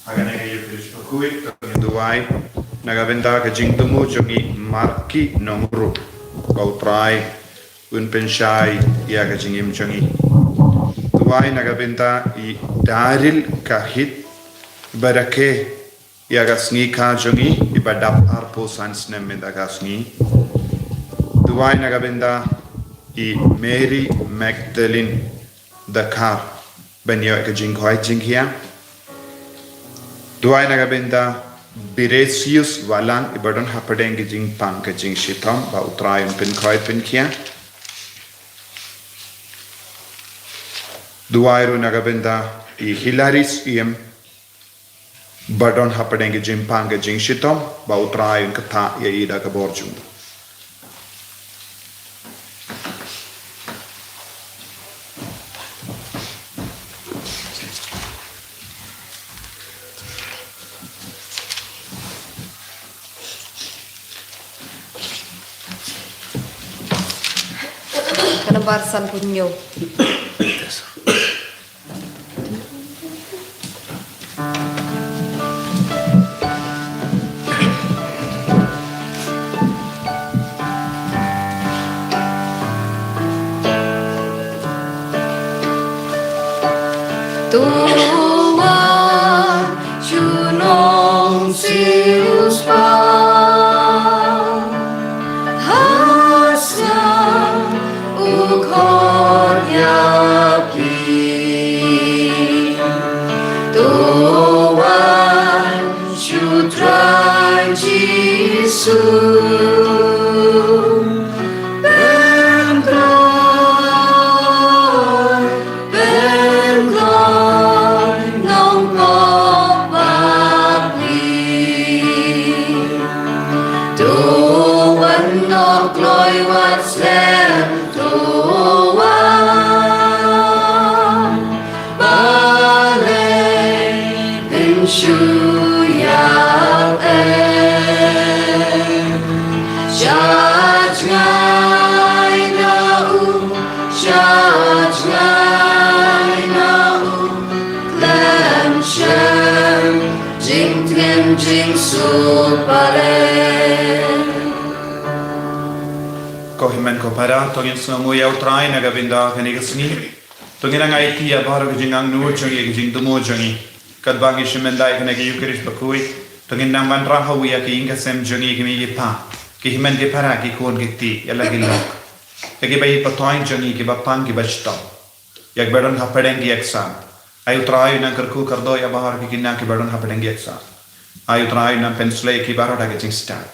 Agana ngayon British Bakhuid, Dubai, nagabenta ka jing tumu jungi marki nomru, bautrai, unpenshai, ia ka jingim jungi. Dubai nagabenta I daril kahit barake, ia ka sngi ka jungi, ibadap arpo sans nemenda ka sngi. Dubai nagabenta I Mary Magdalene Dakar, banyo ka jing koi jing hiya. Duai nagabenda Biresius walang ibadon hapadeng jing pang ka jing shitam ba utrayon pin khoi pin kia. Duai ru nagabenda I Hilaris iem badon hapadeng jing pang ka jing shitam ba utrayon ka tha ya ida ka borjung. Barsan punyo. Tuhan junong sius pa Kohimen ko para tongin sungu ya utrai nagabenda kanigasni tongin ang IT ya bahar gijing ang nuo jongi gijing dumo jongi kadbangi shimendai kanagi yukirish Bakhuid tongin nang manra hawi ya ki inga sem jongi kimi yipa ki himen ki para ki kon giti ya lagi lok yagi bai patoin jongi ki bapang ki bachta yak bedon hapadeng ki exam ay utrai nang karku kardo ya bahar ki kinna ki bedon hapadeng ki exam ay utrai nang pensle ki barota gijing stand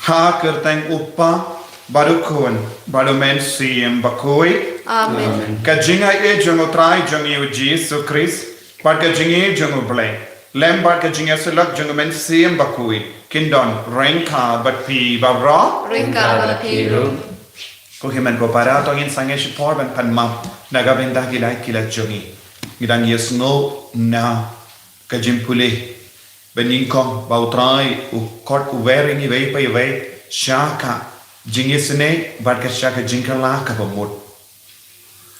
ha kerteng uppa barukun balumen siem Bakhuid Amen. Kajinga e jongo trai jongi u Jesus Christ par kajinga jongo blay lem par kajinga selak jongo men siem Bakhuid kindon renka bat pi babra Ringka balapiru. ko himen ko para to in sange shipor ban pan ma nagabenda gilai kila jongi gidang yes no na kajim pule beningkom bautrai u kort u wearing i vei pai vei shaka jingisne barka shaka jinkala ka bamut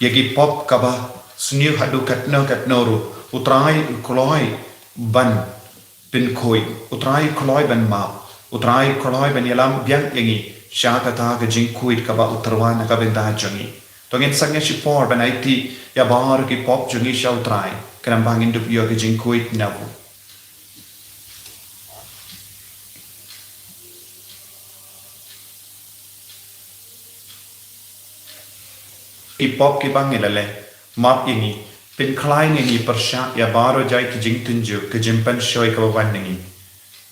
yagi pop kaba sniu hadu katnoru utrai kloi ban pin khoi utrai kloi ban ma utrai kloi ban yalam byang yangi shaka ta ka jinkuit kaba utarwa na ka benda jangi tongin sange shipor ban IT ya bahar ki pop jangi sha utrai kanam bangin dup yo ka jinkuit navu Ipop ki bang ilale map ini pin klai ni persha ya baro jai ki jing tunju ki jimpan shoi ka wan ni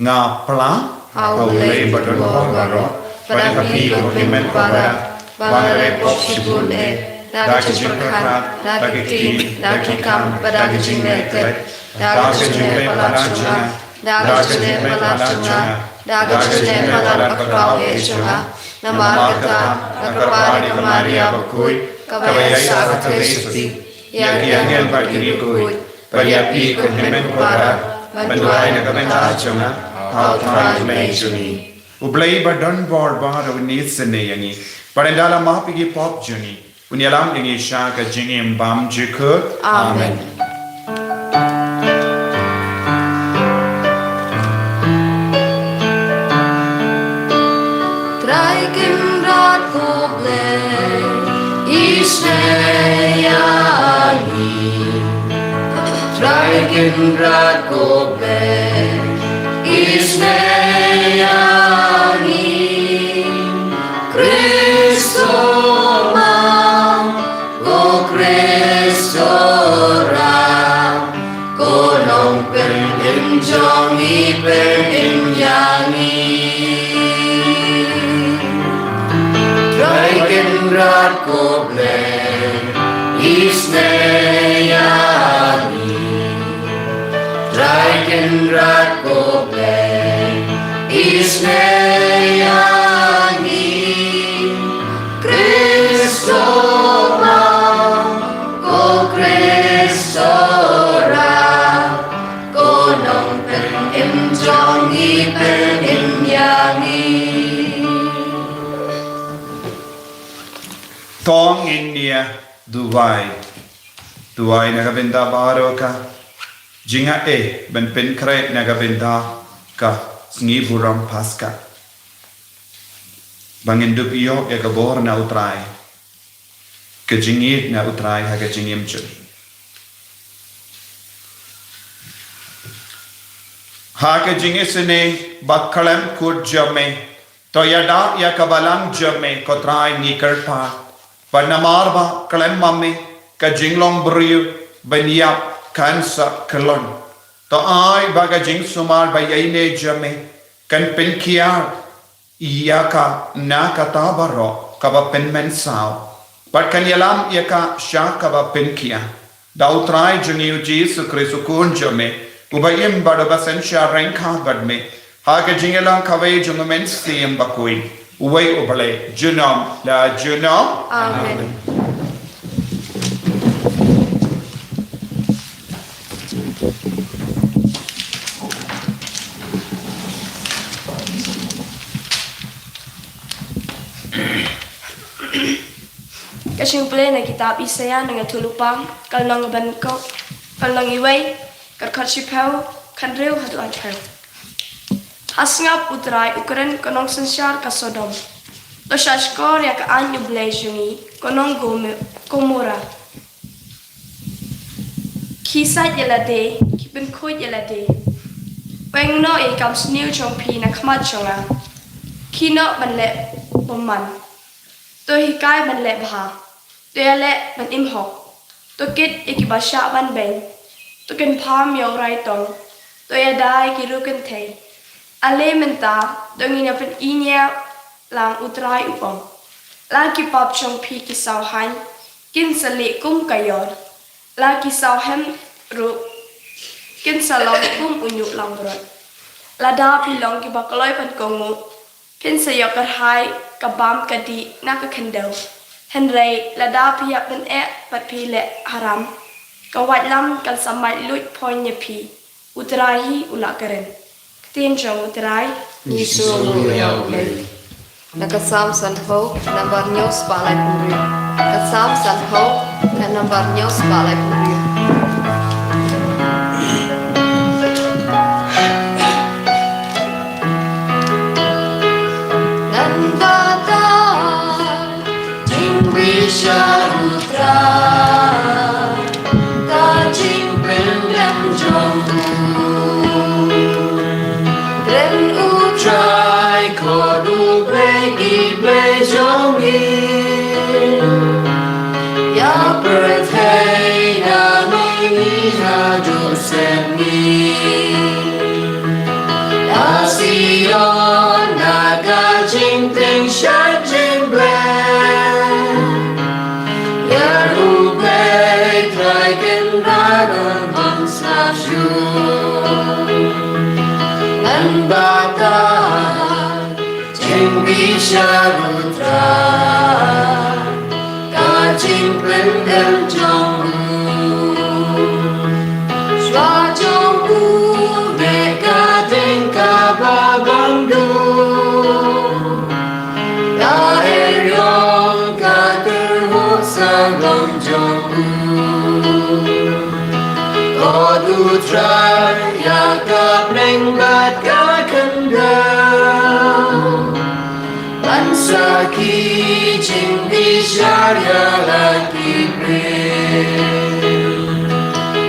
nga pla Haule badon baro pada kapi ko himen para bangare pop shibun Daga jimperkat, daga kiti, daga kam, daga jingletet, daga jinglet palachunga, daga jinglet palachunga, daga jinglet palat pakrau echunga, namargata, nakrapari kamaria Bakhuid, kabaya sa Kristi, yang bagi Bakhuid, payapi ko himen para, banduay na kabenta chunga, how try may juni. Ublay badon bor bar of needs and yangi, but in Dala Mapigi pop juni. Unyalam yang isya ke jingim bam jikut. Amen. Traikin rat koble Isneyani Traikin rat koble Isneyani Kristo Jongi penyanyi Traikin rat koble Isneyani Traikin rat koble Isneyani Kristo ko Kristo Jongi penyanyi Tong India Dubai nagabinda baro ka jinga ben penkre nagabinda ka sngi buram paska bangin dup iyo ya gabor na utrai ke jingit na utrai ha ke jingim chun ha ke jingisene bakkalam kud jame to yada ya kabalang jame kotrai nikar pa Panamar ba kalam mame ka jinglong beriu banyap kansa kelon to ai baga jing sumar ba yaine jame kan penkiar iyaka na katabaro kaba penmen sao but kan yalam yaka sha kaba penkia dautrai juniu Jesus Christu kun jame ubayim bada basen sha renka badme haga jingelang kawai jungamen siem Bakhuid Uway ubale, junam la junam. Amen. Kasimple na kitab Isaya ng tulupang kalnang banko kalnang iway karkatsipaw kanrew hadlankaw. Hasngap utray ukren konong sensyar ka Sodom. To shashkor ya ka anyo blejungi konong gomora. Kisat yalade, kipen kod yalade. Weng no e kam sniu chong pi na kmat chonga. Kino banle boman. To hikay banle bha. To yale ban imhok. To kit ikibasya ban beng. To ken pam yaw rai tong. To yadai kiruken te. Ale menta dongin pen inya lang utrai upong. Lang ki pop chong pi ki saw han. Kin sali kum kayor. Lang ki saw hem ru. Kin salong kum unyu lang brot. Lada pi long ki bakaloy pan kongu. Kin sayok hai kabam kadi nakakendel. Henry lada pi yak pen pat pi le haram. Kawat lam kan samai lut poin pi. Utrai ulak keren. Tiên trong utrai Nisu muyau le. Nakasam san ho number news palai puri. Kasam san ho na number news palai puri. Nanda ta jing visha utra ta jing pendam jong Try kodu begi bejongi Ya perthei na meni hadu semi Ya Sion naga jing ting sha jing blen Ya ubei try ken raga bang sashu Bakar jing bisharutra ka jing pendam jong swa jong me ka ding ka babang du ya eryong ka terho sa God utrai Yakab lengbat kakanda Ansaki jing bisyarya lagi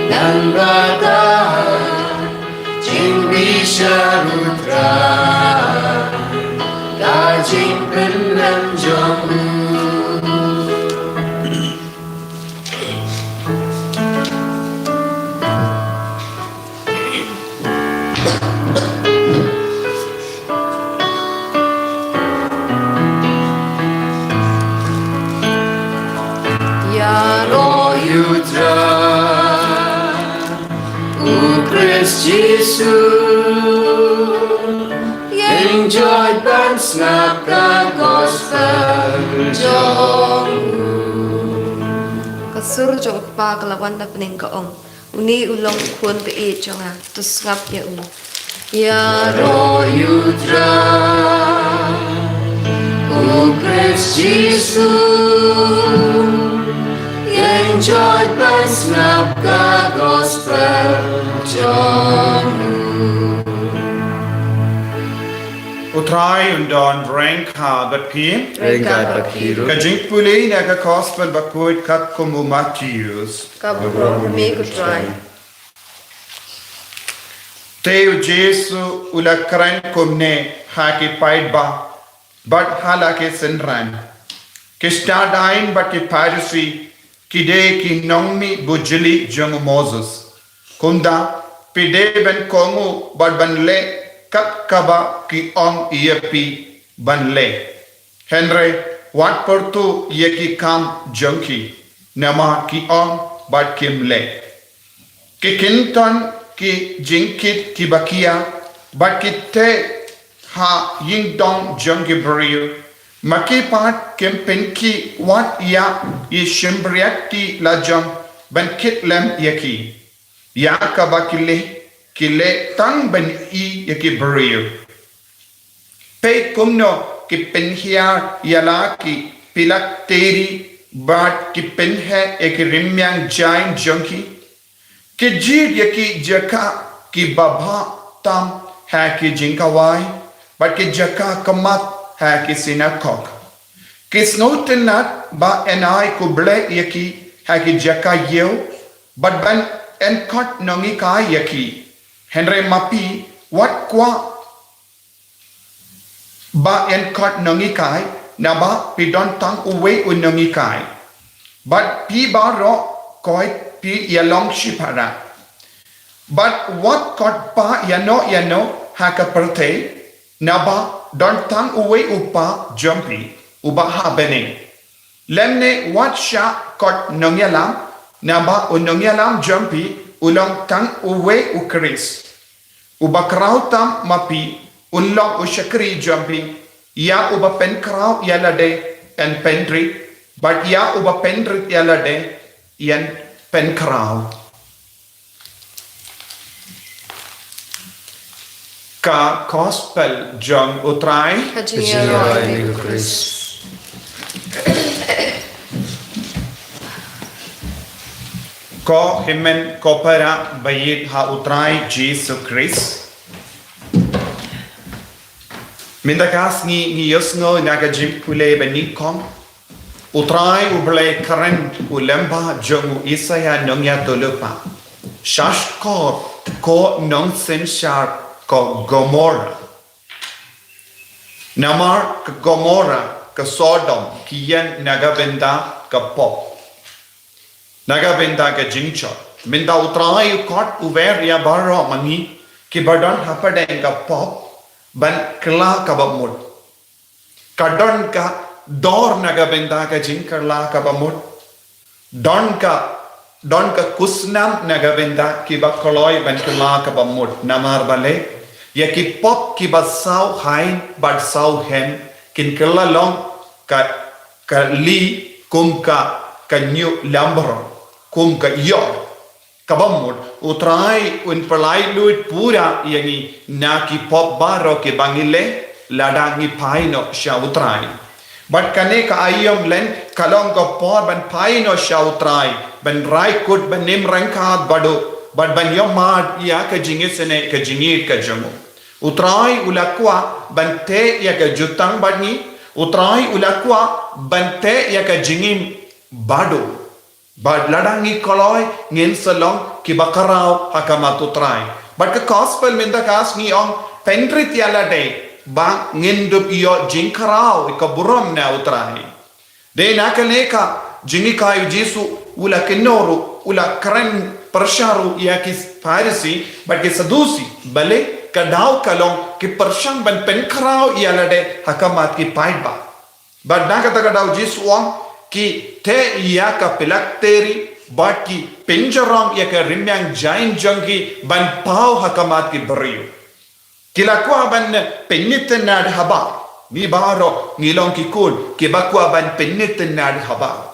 dan batahan jing bisyarutra kajing penam jongmu Yutra Christ Jesus enjoy ban snap ka gospel jong kasur jong pa kalawan na pening kaong uni ulong kun pe e jonga tu ngap ya ya Ro Yutra Christ Jesus enjoy ban snap ka gospel jong Utrai undon rank ha but pi Rengkat Bakhiru kajing puli naga gospel Bakhuid kat kumu Matthews kabro me ku try Teu Jesu ulakran kumne haki paid ba but halake senran kistadain but ki parisi kide ki nongmi bujili jong Moses kunda pide ben kongu but ban le kat kaba ki ong iepi ban le Henry wat pertu yeki kam jongki nama ki ong but kim le ki kinton ki jinkit ki bakia but ki te ha ying dong jongki brio maki pat kim penki wat ya yi shimbriak ki lajong ban kit lem yeki ya kaba kile tang ben i yaki brio pe kumno ki penhiar yala ki pilak teri bat ki penhe yaki rimyang jain jonki ki jid yaki jaka ki babha tam hai ki jinkawai but ki jaka kamat hai ki sinakok ki snotenat ba enai kuble yaki hai ki jaka yeu but ban enkot nongi ka yaki Henry mapi wat kwa ba enkot nongi kai na ba pidon tang uwe unongi kai but pi ba ro koi pi yalong shipara but what kot pa yano haka perte na ba don tang uwe upa jumpy uba happening lemne what sha kot nongyalam na ba unongyalam jumpy ulang tang uwe ukris ubakraw tam mapi ulong ushakri jumping ya uba penkraw yalade and pendri but ya uba pendri yalade yan penkraw ka gospel jong utrai kajing ko himen ko para bayit ha utrai Jesus Christ mindakas ni yosno naga jimpule benikong utrai uble karen ulemba jongu isaya nongya tolupa shash ko nonsen shar ko Gomorrah namar ka Gomorrah ka Sodom kiyan nagabenda ka pop Nagabenda ka jingchot. Minda utrai kot uver ya baro mangi ki badan hapadeng ka pop ban kla ka bamut. Kadon ka dor nagabenda ka jingkarla ka bamut. Don ka kusnam nagabenda ki bakoloy ban kla ka bamut. Namar bale ya ki pop ki basaw hain bad saw hen kin kla long ka li kum ka new lambron kum ka yor kabamut utrai un palai luit pura yani na ki pop baro ke bangile ladangi paino sha utrai but kane ka ayom len kalong ko por ban paino sha utrai ban rai kut ban nim rangkat bado but ban yomad ya ka jingisene ka jingit ka jangu utrai ulakwa bante ya ka jutang badni utrai ulakwa bante ya ka jingim bado bad ladangi koloi ngin salong ki bakarao hakamat utrai but ka gospel minda kas ni ong pendrit yala day ba ngin dup iyo jingkarao ka buram na utrai de nakaleka jingi kayu Jesu ula kenoru ula kren persharu ya ki Farisi but ki sadusi bale kadau kalong ki pershang ban penkrao yala de hakamat ki paidba but nakata kadau Jesu ong ki te ya ka pilakteri but ki penjarong ya ka rimyang jain jangi ban pau hakamat ki beriu kilakwa ban penitenad haba ni baro ngilong ki kun ki bakwa ban penitenad haba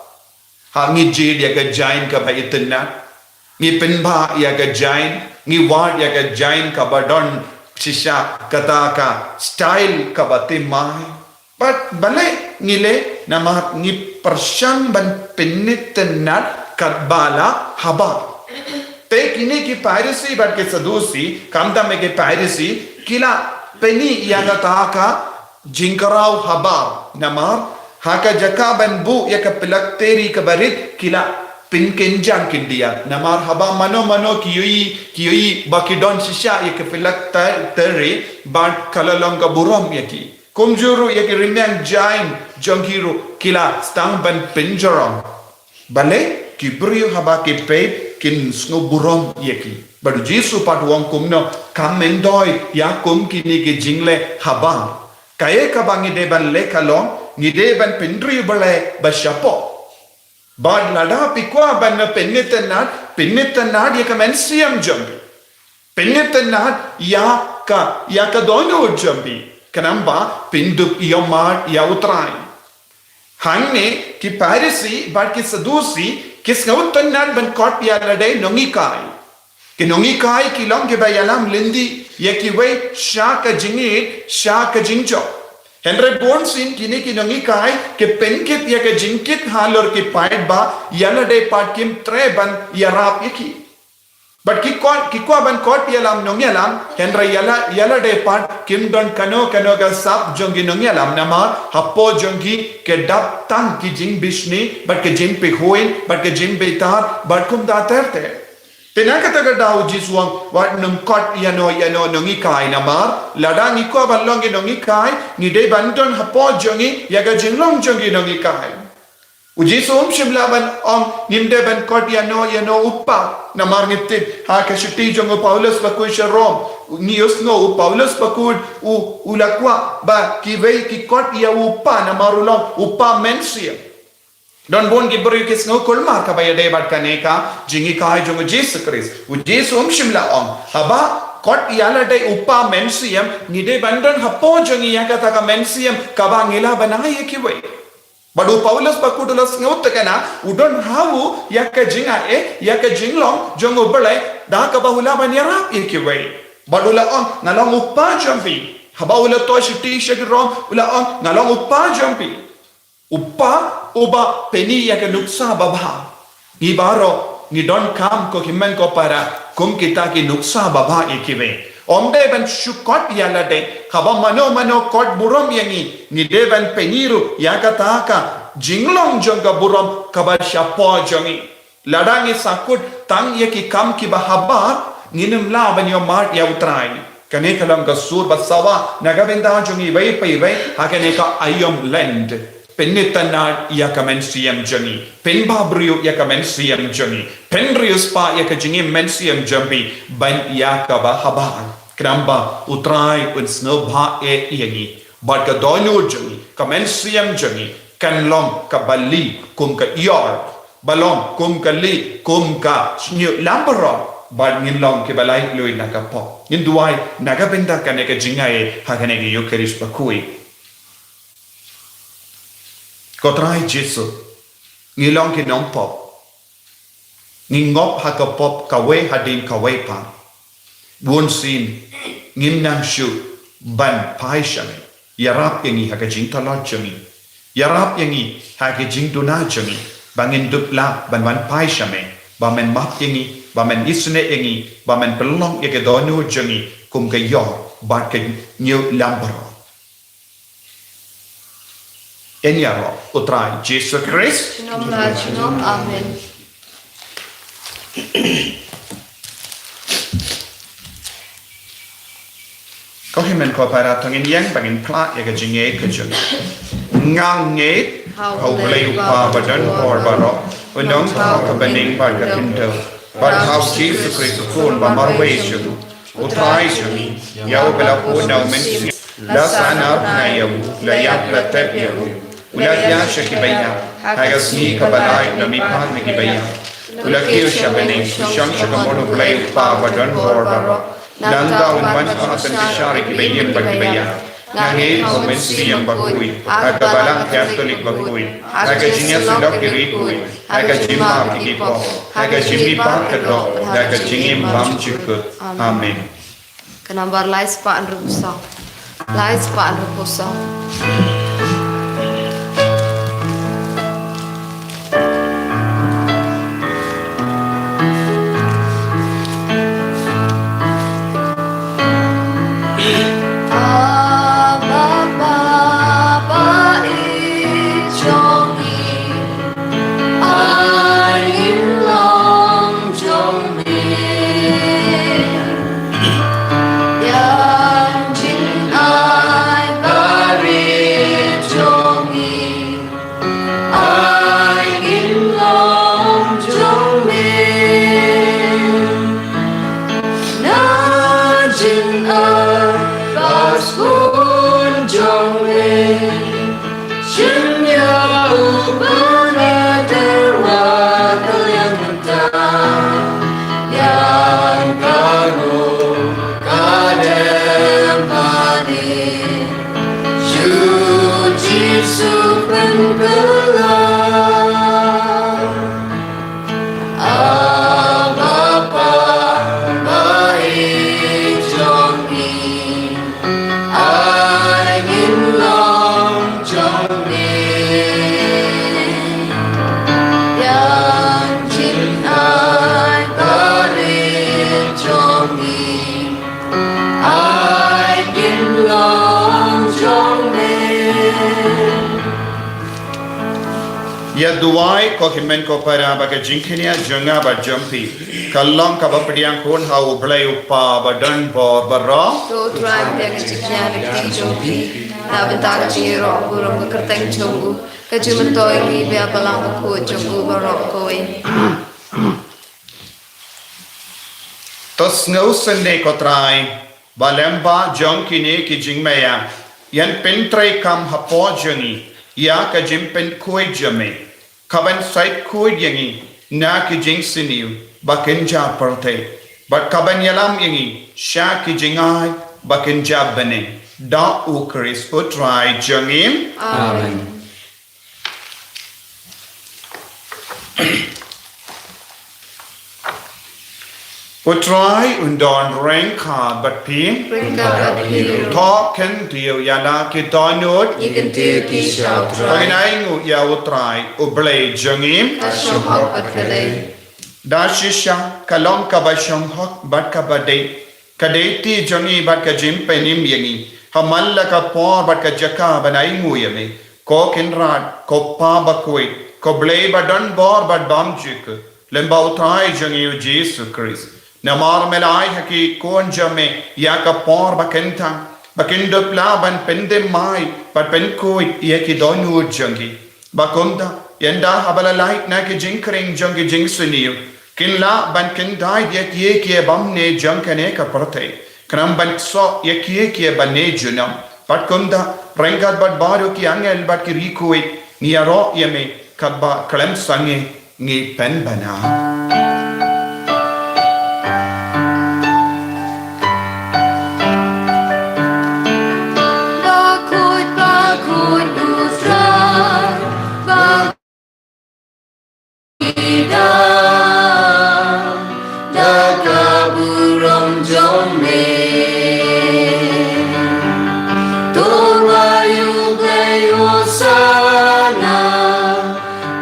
ha ngi jid ya ka jain ka ba itinad ngi penba ya ka jain ngi wad ya ka jain ka badon shisha kata ka style ka batimai but bale ngile nama ngi persyang ban penitenad kadbala haba te kini ki Farisi but ke sadusi kamda me ke Farisi kila peni ya kata ka jingkarau haba namar haka jaka ban bu ya ka pilakteri ka barit kila pinkenjang kindia namar haba mano kiyui bakidon shisha ya ka pilakteri ban kalalong ka buram yaki kumjuru ya ka rimyang jain jonghiru kila stang ban pinjarong bale kibriu haba ki pe kin sno buram yaki badu Jesu pat wong kumno kamendoi ya kum kini ki jingle haba kaya ka bangi de ban le kalong ni de ban pendri bale bashapo bad lada pikwa ban penitenad ya ka mensiam jambi penitenad ya ka dono jambi kanamba pindu yomad ya utrai hangne ki Farisi bad ki sadusi kis ngautanad ban kot ya lade nongikai ki nongikai ki long ke bayalam lindi ya ki we shaka jingjo Henry Bonsin kini ki nongikai ke penkit ya ke jingkit halor ki paid ba yala de pat kim treban yarap yaki but ki kwa ban kot yalam nongyalam Henry yala de pat kim don kano ga sap jongi nongyalam nama hapo jongi ke dap tang ki jing bishni but ke jing pe hoin but ke jing betar but kum da terte Tenakata daw Jisuang wat nung kot yano nongikai namar ladang iko balong nongikai ni de bandon hapo jongi yaga jinglong jongi nongikai ujisum shimlaban om nimde ban kot yano uppa namar ngitip ha ka shiti jongo Paulus Bakhuid rom ni usno Paulus Bakhuid ulakwa ba kiwei ki kot ya uppa namarulong uppa mensia Don bon gibri kis no kulmar ka baya de bat kaneka jingi kai jong Jesus Christ u Jesus shimla om haba kot yala de uppa mensiam ni de bandon hapo jongi yakata ka mensiam ka ba ngila banai kiwe badu Paulus Bakhudulas ngot kana udon hawu yakka jinga yakka jinglong jong ubale da ka bahula banyara kiwe badula on nalong uppa jompi haba ula to shiti shagrom ula on nalong uppa jompi uppa uba peni ya ke nuksa babha ni baro ni don kam ko himmen ko para kum kita ki nuksa babha ikive omde ban shukot ya lade khaba mano kot burom yangi ni devan peniru ya kata ka jinglong jonga burom kaba shapo jongi ladangi sakut tang ya ki kam ki bahaba ninum la ban yo mar ya utrai kane kalam ka sur basawa nagabenda jongi vai pai vai hakane ka ayom land Penitenad ya ka mensiam jangi penbabrio ya ka mensiam jangi penrius pa ya ka jingi mensiam jambi ban ya ka ba haban kramba utrai un sno bha yangi bad ka dono jangi ka mensiam jangi kanlong ka bali kum ka yor balong kum ka li kum ka snyu lambro bad ngilong ke balai loi na ka po induai naga benda ka ne ka jingai hakane ge yokeris bakui Kotrai Jesu ngilong ki nong pop ngingop haka pop kawe hadin kawe pa bun sin ngim nang shu ban pai shami yarap yangi haka jing talot chami yarap yangi haka jing duna chami bangin dupla ban pai shami ba men map yengi ba men isne yengi ba men pelong ye ke donu jengi kum ke yo ba ke new lambro enyaro utrai Jesus Christ Shalom Lord, shalom, amen. có khi mình có phải là thằng in yang bằng in plat ya cái chuyện cái chuyện ngang nghe hầu lấy qua và đến hồi và đó và đón thao cái bên in và cái kinh tế và thao Jesus Christ phun và mar về sự utrai sự ya bên là phun nào mình la sana na ya la ya la tep ya la ya shaki baya hay cái gì cái balai na mi pan mi baya la kêu sa bên in shang sa cái món lấy qua và đến hồi và đó dan tahu manfaat dan syari kibayam bagibaya nangit komensiyang Bakhuid aga balang Catholic Bakhuid aga jinya sedok kirikuid aga jimam kikipo aga jimi pakado aga jingim bam jikut amin Kenambar lai sepaan rubusa. Lai sepaan rubusa. ya duai ko himen ko para ba ke jinkinia jonga ba jumpi kallang ka ba pediang kon hau blai upa ba dan bor bara To try dia keciknya di jompi. Na bentar jiro burung kekerteng jombu. Kejumen toy li bea balang ku jombu barok koi. tos ngau sende ko trai ba lemba jonkine ki jingmeya yan pentrai kam hapo jongi ya ka jimpen koi jame kaban sait koi yangi na ki jingsiniu ba kenja perte ba kaban yalam yangi sha ki jingai ba kenja bane da u Chris utrai jongim Amen. utrai undon rengka bat pi Ringka berdiri. tho ken tiu yana ki tonut Ikan tiki syau trai paginai ngu ya utrai ublei jongim Kasyong hok berkedai. da shisha kalong ka ba shong hok bat ka ba de kadai ti jongi bat ka jim penim yangi hamal la ka por bat ka jaka banai ngu yame ko ken rat ko pa Bakhuid ko blei ba don bor bat bam jik lemba utrai jongi Jesus Christ namar melai haki kon jame ya ka por ba kenta ba kendo pla ban pende mai bat pen koi ya ki donu jongi ba konda yenda habala light na ki jinkring jongi jingsuniu kinla ban kendai ya ki bam ne jonkane ka prate kram ban so ya ki ban ne junam bat konda rengat bat baru ki angel bat ki rikoi ni aro yame kabba klem sange ngi pen bana Bakhuid, Bakhuid, utrai. Ida Daka burung jome Turayu sana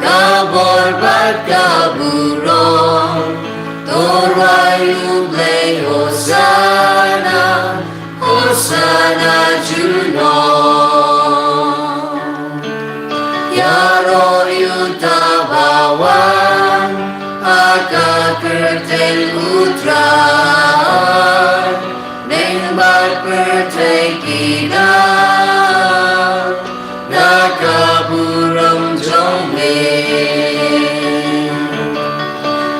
Kabor bat kaburong Hosanna Juno Yaro Yutabawan Aka Kertel Utra Nengbar Pertekina Nakaburam Jombe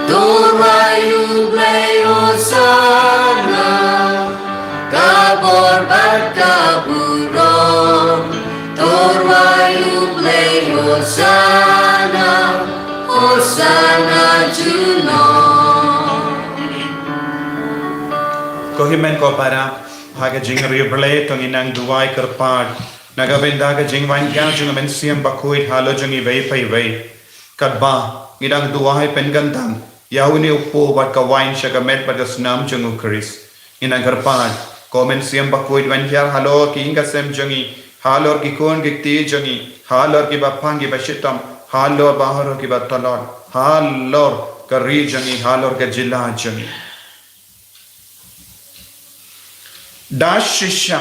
Dorayu Blay Hosanna Kabor Bakaburam Dorayu Blay Hosanna Hosanna Juno Kohimen ko para haga jing rible tong inang duwai kerpad nagabenda ga jing wan kya jung men siam Bakhuid halo jung i vei pai vei kadba ngidang duwai pengantang yauni upo wat ka wain shagamet pada snam jung ukris inang kerpad komen siam Bakhuid wan kya halo ki inga sem jungi halo ki kon gikti jungi halo ki bapang ki bashitam halo baharo ki batalor halo ka ri jungi halo ka jilla jungi Dashisha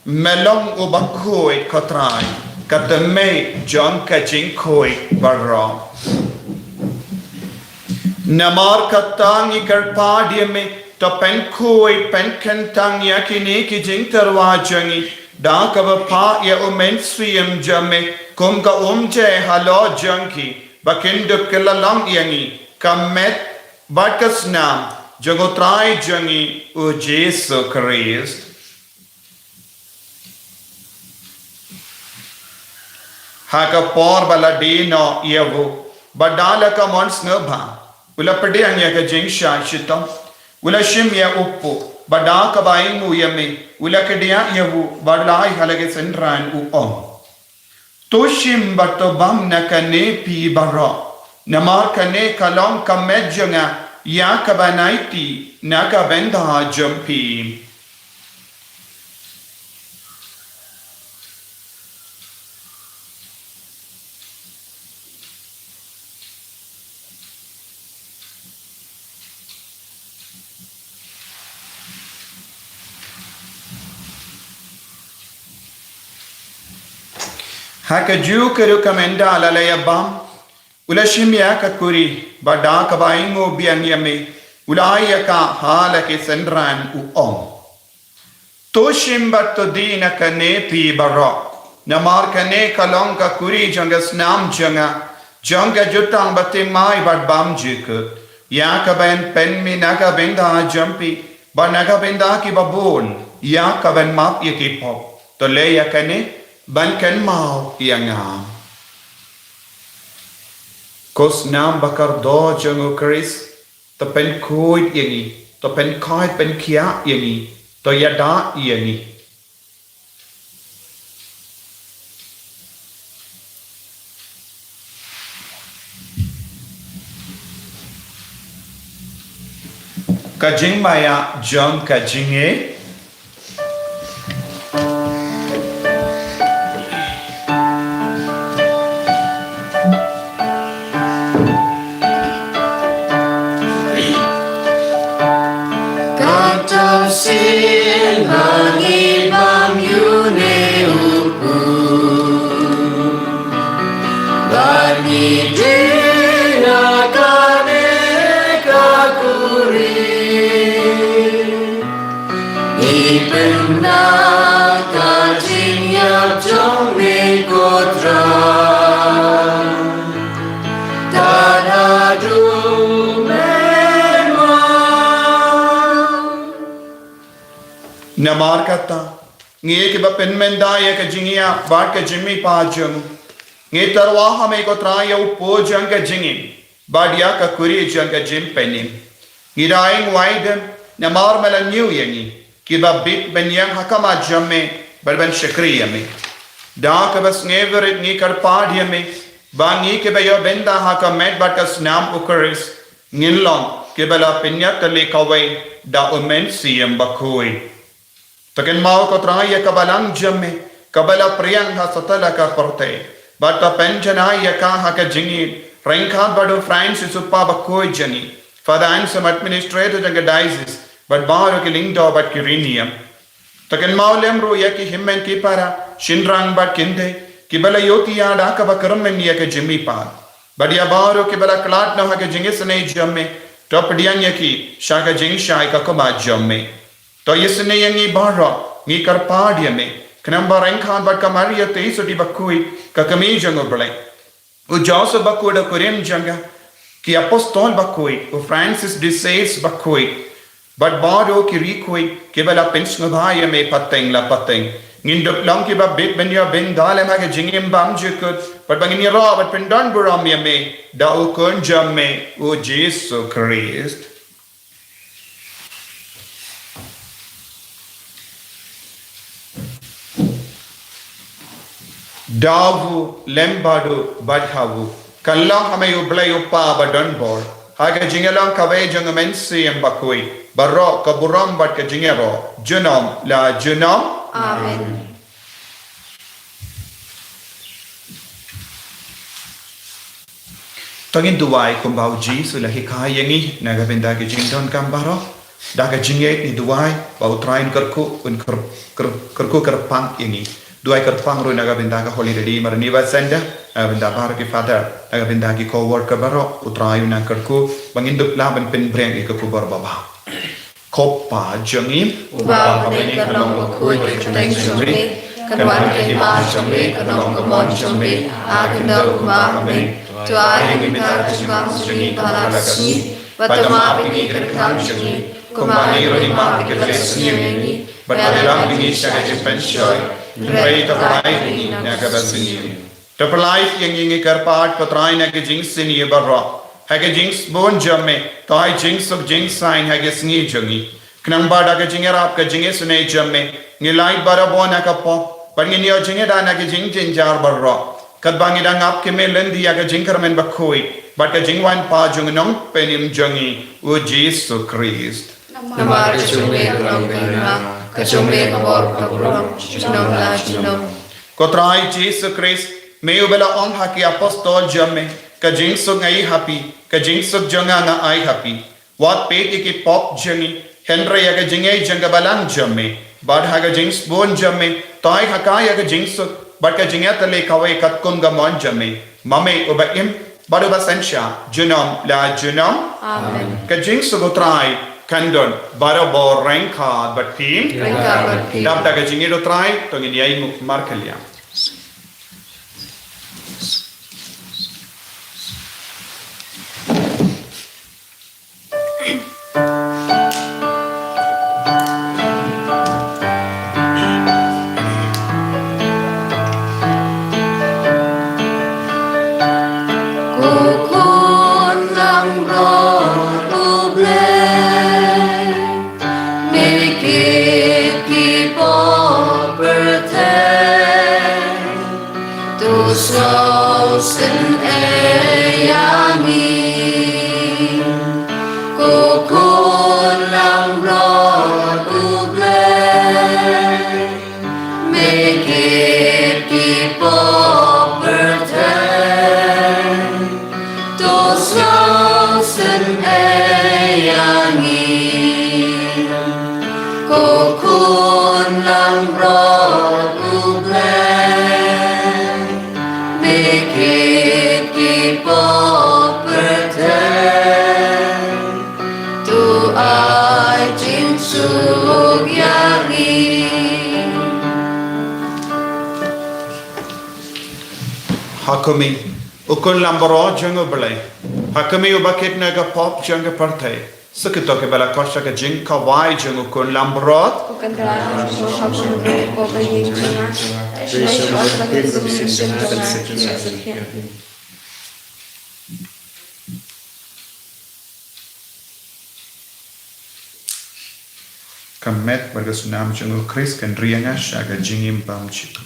melong u Bakhuid kotrai katame John ka jinkoi barro namar katangi karpadia me to penkoi penkantang yakini ki jinktarwa jangi da ka pa ya umenswim jame kum ka umje halo janki bakindup kelalang yangi kamet batkasnam jagotrai jangi u Jesu Christ Haka por baladino yevu badala ka mons ngba ula pede anya ka jingsha shitam ula shimya uppu badaka baingu yame ula kedia yevu badlai halage sendran u om toshim bato bam nakane pi barra namar kane kalom kamejanga ya kabanaiti naga benda jampi Haka juu keru kamenda alalaya bam ula shimya ka kuri bada ka baingo biang yame ula ayaka hala ke sendran u om to shimbat to dina ka ne pi barok namar ka ne kalong ka kuri janga snam janga jutang batim mai bad bam jikut ya ka ben pen mi naga benda jampi ba naga benda ki babon ya ka ben map ye ki pop to le ya ka ne ban kan mau yang kos nam bakar do jangu Chris to pen Khuid yangi to pen kai pen kia yangi to yada yangi kajing maya jong kajinge Sin mangi bam yune upu Bani dina kane kakuri Ipenna kajing yap jong me kotra Tanadu namar kata nge ke ba pen menda ya ka jingia ba ka jimmi pa jung nge tarwa hame ko tra ya upo jang ka jingi ba dia ka kuri jang ka jim penim ngiraing waidem namar mala new yangi ki ba bit ben yang hakama jamme bal ben shakriya me da ka bas nge verit nge kar pa dia me ba nge ke ba yo benda hakamet ba ka snam ukaris ngilong ke bala pinya tali kawai da umen siem Bakhuid Takin mau ko traya kabalang jamme kabala priyang ha satala ka porte bata penjana ya ka ha ka jingi rengkha bado Francis uppa Bakhuid jani for the answer administrator janga diocese but baro ke lingdo but kirinium Takan maulem ro ya ki himmen ki para shinrang bat kinde ki bala yoti ya da ka bakaram men ya ke jimmi pa badia baro ki bala klat na ha ke jingis ne jamme top diang ya ki shaka jing shai ka koma jamme to yesne yangi baro ni kar pa dia me knam barang khan bat kamariya te sudi bakhuid ka kami jango bale o Joseph Bakhuid o Korean janga ki apostol Bakhuid o Francis de Sales Bakhuid but baro ki rikoi ki bala pensno bhaya me pateng la pateng ngindok lang ki ba bit ben ya ben dalem ha ke jingim bam jikut but bangin ya ra but pendan buram ya me da o kon jamme o Jesus Christ davu lembadu badhavu kallang hame ublay upa badan bor haga jingelang kawai jangamen siyam Bakhuid barro kaburam bat ke jingero junam la junam Amen. tangin duwai kumbau Jesus la hikai yangi naga benda ke jingdon kambaro daga jinget ni duwai bau train kerku un kerku kerpang yangi duai kerpang ru naga benda ka holy redeemer ni basenda benda bar ke father naga benda ki co-worker baro utrayu na kerku banginduk laban pen brand ke kubar baba Koppa jangim Ubah ni kanong Bakhuid kateng jombe kanwan ke ma jombe kanong kamon jombe agenda ubah me tuai kita kashmam sri balakasi batama pini kerkam jombe kumani roni ma kerkasi ni Badalang bini syaga jempenshoy Rai kapai ni naga basini Tapalai yang ingi karpat patrai naga jingsini barra Hage jinx bon jamme tai jinx of jinx sign hage sngi jangi knang bada ka jingera ka jinge sune jamme ngilai bara bona ka po par ngi yo jinge da na ka jing jin jar barra kad bangi da ngap ke me lendi ya ka jingkar men Bakhuid but ka jingwan pa jung nong penim jangi o Jesus Christ Namar kachumbe kanong kanra kachumbe kabor kaburam chinom la chinom kotrai Jesus Christ me ubela on haki apostol jamme ka jing so ngai happy ka jing so janga nga ai happy wat peti ki pop jangi henry ya ka jingai janga balang jamme bad ha ka jing bon jamme tai haka ya ka jing so bad ka jinga tale kawai kat kun ga mon jamme mame uba im bad uba sensha junam la junam Amen. ka jing so go try kandon baro bo ranka but team Rengka berti dab da ka jingi do try to ngi ai mu markelia Sin ayami Kukun lang rod uble Make it keep over time Dos lang sin ayami Kukun lang rod uble Make it keep over time Tu ai chính suk yari Hakumi ukun lambaro jango belai Hakumi ubaket naga pop janga partai Sekito ke bala kosha ka jing ka wai jango kun lambaro bukan kerana sosok kau bagi jangan Kamet berkesunam jango Chris kan rianga shaga jingim pam chiku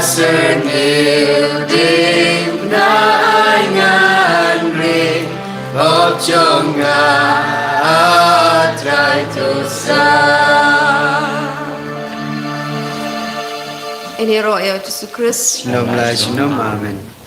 sernil dim na ai ngan ri Bop jonga atrai tusa Ini roh ya Yesus Kristus. Nom la chinom amen